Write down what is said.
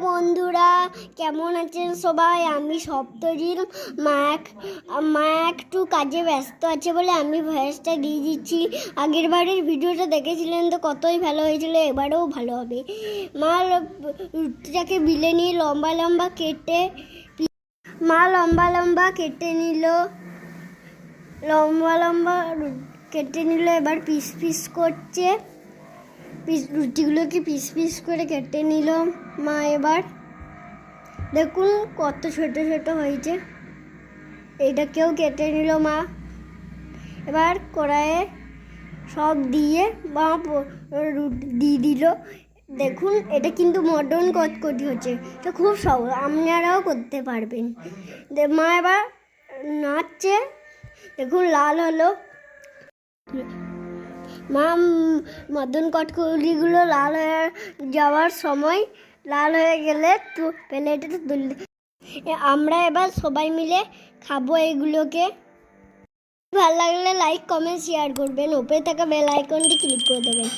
বন্ধুরা, কেমন আছেন সবাই? আমি সপ্তজিৎ। মা একটু কাজে ব্যস্ত আছে বলে আমি ভয়েসটা দিয়ে দিচ্ছি। আগের বারের ভিডিওটা দেখেছিলেন তো কতই ভালো হয়েছিল, এবারেও ভালো হবে। মা রুটিটাকে বিলে নিয়ে লম্বা লম্বা কেটে নিল। এবার পিস পিস করছে। রুটিগুলোকে পিস পিস করে কেটে নিল মা। এবার দেখুন কত ছোট ছোট হয়েছে। এটাকেও কেটে নিল মা। এবার কড়াইয়ে সব দিয়ে মা দিয়ে দিল। দেখুন এটা কিন্তু মটন কটকটি হচ্ছে, এটা খুব সহজ, আপনারাও করতে পারবেন। মা এবার নাড়ছে, দেখুন লাল হলো। মা মটন কটকটিগুলো লাল হয়ে যাওয়ার সময়, লাল হয়ে গেলে তো প্লেটে তুলে আমরা এবার সবাই মিলে খাবো এগুলোকে। ভালো লাগলে লাইক কমেন্ট শেয়ার করবেন, ওপরে থাকা বেল আইকনটি ক্লিক করে দেবেন।